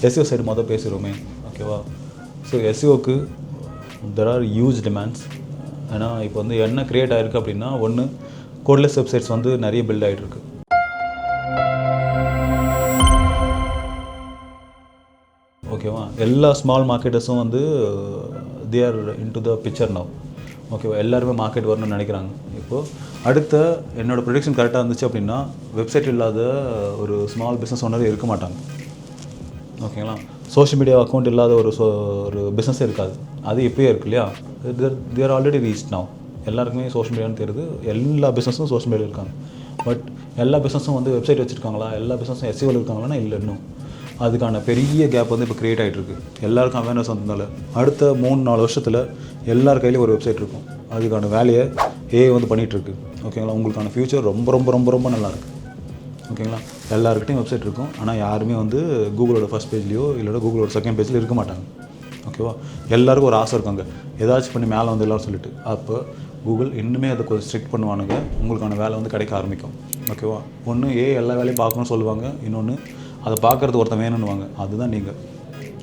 SEO side மொதல் பேசுகிறோமே, ஓகேவா? ஸோ எஸ்இஓக்கு தெர் ஆர் ஹியூஜ் டிமாண்ட்ஸ். ஏன்னா இப்போ வந்து என்ன க்ரியேட் ஆகிருக்கு அப்படின்னா, ஒன்று கோட்லெஸ் வெப்சைட்ஸ் வந்து நிறைய பில்ட் ஆகிட்டுருக்கு. ஓகேவா? எல்லா ஸ்மால் மார்க்கெட்டர்ஸும் வந்து they are into the picture now. ஓகேவா? எல்லாருமே மார்க்கெட் வரணும்னு நினைக்கிறாங்க. இப்போது அடுத்த என்னோடய ப்ரொடிக்ஷன் கரெக்டாக இருந்துச்சு அப்படின்னா, வெப்சைட் இல்லாத ஒரு ஸ்மால் பிஸ்னஸ் ஓனர் இருக்க மாட்டாங்க. ஓகேங்களா? சோஷியல் மீடியா அக்கௌண்ட் இல்லாத ஒரு பிஸ்னஸே இருக்காது. அது இப்போயே இருக்கு இல்லையா? They are already reach now. எல்லாருக்குமே சோஷியல் மீடியான்னு தெரியுது. எல்லா பிஸ்னஸும் சோஷியல் மீடியா இருக்காங்க. பட் எல்லா பிஸ்னஸும் வந்து வெப்சைட் வச்சுருக்காங்களா? எல்லா பிஸ்னஸும் எஸ்இஓவில் இருக்காங்களா? இல்லை இன்னும். அதுக்கான பெரிய கேப் வந்து இப்போ க்ரியேட் ஆகிட்டுருக்கு. எல்லாருக்கும் அவேர்னஸ் வந்ததுனால அடுத்த 3-4 வருஷத்தில் எல்லார் கையிலையும் ஒரு வெப்சைட் இருக்கும். அதுக்கான வேலையை ஏஐ வந்து பண்ணிகிட்ருக்கு. ஓகேங்களா? உங்களுக்கான ஃப்யூச்சர் ரொம்ப ரொம்ப ரொம்ப ரொம்ப நல்லாயிருக்கு. ஓகேங்களா? எல்லாருக்கிட்டையும் வெப்சைட் இருக்கும். ஆனால் யாருமே வந்து கூகுளோட ஃபஸ்ட் பேஜ்லேயோ இல்லைனா கூகுளோட செகண்ட் பேஜில் இருக்க மாட்டாங்க. ஓகேவா? எல்லாருக்கும் ஒரு ஆசை இருக்காங்க, ஏதாச்சும் பண்ணி மேலே வந்துடலாம்னு சொல்லிட்டு. அப்போ கூகுள் இன்னுமே அதை கொஞ்சம் ஸ்ட்ரிக்ட் பண்ணுவானுங்க. உங்களுக்கான வேலை வந்து கிடைக்க ஆரம்பிக்கும். ஓகேவா? ஒன்று எல்லா வேலையும் பார்க்கணும்னு சொல்லுவாங்க. இன்னொன்று அதை பார்க்குறது ஒருத்தன் வேணும்னுவாங்க. அதுதான் நீங்கள்.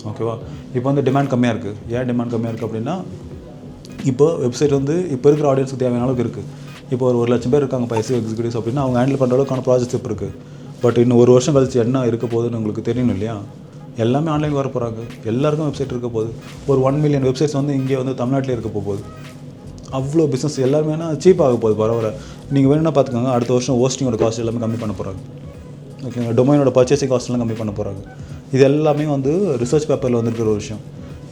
ஓகேவா? இப்போ வந்து டிமாண்ட் கம்மியாக இருக்குது. ஏன் டிமாண்ட் கம்மியாக இருக்குது அப்படின்னா, இப்போ வெப்சைட் வந்து இப்போ இருக்கிற ஆடியன்ஸுக்கு தேவையான அளவுக்கு இருக்குது. இப்போ ஒரு 1,00,000 பேர் இருக்காங்க இப்போ எஸ்இஓ எக்ஸிக்யூட்டிவ்ஸ் அப்படின்னா, அவங்க ஹேண்டில் பண்ணுற அளவுக்கான ப்ராஜெக்ட்ஸ் இப்போ இருக்குது. பட் இன்னும் 1 வருஷம் கழிச்சு என்ன இருக்க போகுதுன்னு உங்களுக்கு தெரியணும் இல்லையா? எல்லாமே ஆன்லைன் வர போகிறாங்க. எல்லாருக்கும் வெப்சைட் இருக்க போகுது. ஒரு 1 மில்லியன் வெப்சைட்ஸ் வந்து இங்கே வந்து தமிழ்நாட்டிலே இருக்க போகுது. அவ்வளோ பிஸ்னஸ் எல்லாருமே சீப் ஆக போகுது. பரவாயில்ல, நீங்கள் வேணும்னா பார்த்துக்கோங்க. அடுத்த வருஷம் ஹோஸ்டிங்கோட காஸ்ட் எல்லாமே கம்மி பண்ண போகிறாங்க. ஓகேங்களா? டொமைனோட பர்ச்சேசிங் காஸ்ட்லாம் கம்மி பண்ண போகிறாங்க. இது எல்லாமே வந்து ரிசர்ச் பேப்பரில் வந்துருக்கிற ஒரு விஷயம்.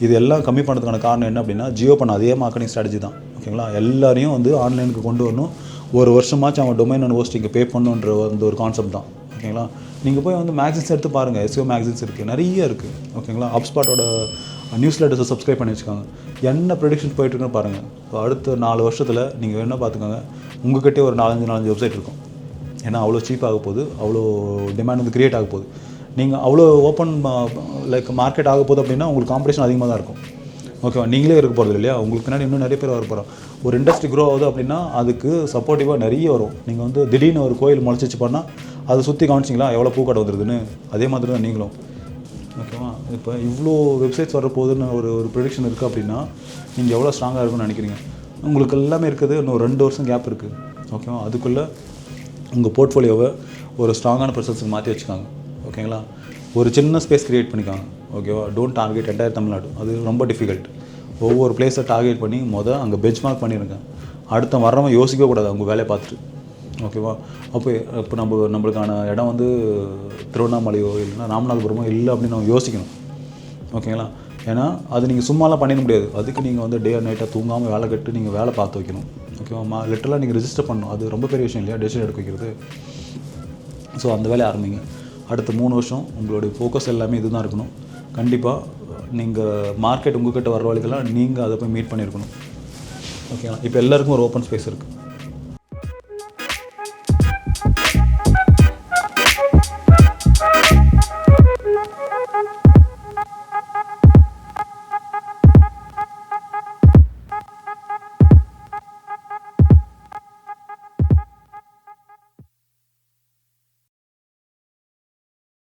இது எல்லாம் கம்மி பண்ணுறதுக்கான காரணம் என்ன அப்படின்னா, ஜியோ பண்ண அதே மார்க்கெட்டிங் ஸ்ட்ராட்டஜி தான். ஓகேங்களா? எல்லாரையும் வந்து ஆன்லைனுக்கு கொண்டு வரணும். ஒரு வருஷமாச்சும் அவன் டொமைன் அண்ட் ஹோஸ்டிங்கு பே பண்ணுன்ற ஒரு கான்செப்ட் தான். ஓகேங்களா? நீங்கள் போய் வந்து மேக்சின்ஸ் எடுத்து பாருங்கள். எஸ்இஓ மேக்சின்ஸ் இருக்குது, நிறைய இருக்குது. ஓகேங்களா? ஹப்ஸ்பாட்டோட நியூஸ் லெட்டர்ஸை சப்ஸ்கிரைப் பண்ணி வச்சுக்கோங்க. என்ன ப்ரொடிக்ஷன் போயிட்டுருக்குன்னு பாருங்கள். இப்போ அடுத்த 4 வருஷத்தில் நீங்கள் வேணால் பார்த்துக்கோங்க, உங்கள்கிட்டே ஒரு 4 வெப்சைட் இருக்கும். ஏன்னா அவ்வளோ சீப் ஆக போகுது, அவ்வளோ டிமாண்ட் வந்து க்ரியேட் ஆக போகுது. நீங்கள் அவ்வளோ ஓப்பன் லைக் மார்க்கெட் ஆக போகுது அப்படின்னா உங்களுக்கு காம்படிஷன் அதிகமாக தான் இருக்கும். ஓகேவா? நீங்களே இருக்க போகிறது இல்லையா? உங்களுக்கு பின்னாடி இன்னும் நிறைய பேர் வர போகிறோம். ஒரு இண்டஸ்ட்ரி க்ரோ ஆகுது அப்படின்னா அதுக்கு சப்போர்ட்டிவாக நிறைய வரும். நீங்கள் வந்து திடீர்னு ஒரு கோயில் முளைச்சிச்சு பண்ணால் அதை சுற்றி கவனிச்சிங்களா எவ்வளோ பூக்கடை வந்துருதுன்னு? அதே மாதிரி தான் நீங்களும். ஓகேவா? இப்போ இவ்வளோ வெப்சைட்ஸ் வர போகுதுன்னு ஒரு ப்ரொடிக்ஷன் இருக்குது அப்படின்னா நீங்கள் எவ்வளோ ஸ்ட்ராங்காக இருக்குன்னு நினைக்கிறீங்க? உங்களுக்கு எல்லாமே இருக்குது. இன்னும் 2 வருஷம் கேப் இருக்குது. ஓகேவா? அதுக்குள்ளே உங்கள் போர்ட்ஃபோலியோவை ஒரு ஸ்ட்ராங்கான ப்ரெசன்ஸுக்கு மாற்றி வச்சுக்காங்க. ஓகேங்களா? ஒரு சின்ன ஸ்பேஸ் க்ரியேட் பண்ணிக்காங்க. ஓகேவா? Don't target entire Tamil Nadu. அது ரொம்ப டிஃபிகல்ட். ஒவ்வொரு பிளேஸை டார்கெட் பண்ணி அங்கே பெஞ்ச் மார்க் பண்ணிடுங்க. அடுத்த வர்றவன் யோசிக்கவே கூடாது அவங்க வேலையை பார்த்துட்டு. ஓகேவா? இப்போ நம்மளுக்கான இடம் வந்து திருவண்ணாமலையோ இல்லைன்னா ராமநாதபுரமோ இல்லை அப்படின்னு நம்ம யோசிக்கணும். ஓகேங்களா? ஏன்னா அது நீங்கள் சும்மாலாம் பண்ணிட முடியாது. அதுக்கு நீங்கள் வந்து டே அண்ட் நைட்டாக தூங்காமல் வேலை கட்டு நீங்கள் வேலை பார்த்து வைக்கணும். ஓகேவா? லிட்டரலாக நீங்கள் ரிஜிஸ்டர் பண்ணணும். அது ரொம்ப பெரிய விஷயம் இல்லையா, டெசிஷன் எடுக்க வைக்கிறது. ஸோ அந்த வேலையை ஆரம்பிங்க. அடுத்த 3 வருஷம் உங்களுடைய ஃபோக்கஸ் எல்லாமே இதுதான் இருக்கணும். கண்டிப்பாக நீங்கள் மார்க்கெட் உங்கள்கிட்ட வர வழிக்கெல்லாம் நீங்கள் அதை போய் மீட் பண்ணியிருக்கணும். ஓகேங்களா? இப்போ எல்லாருக்கும் ஒரு ஓப்பன் ஸ்பேஸ் இருக்குது.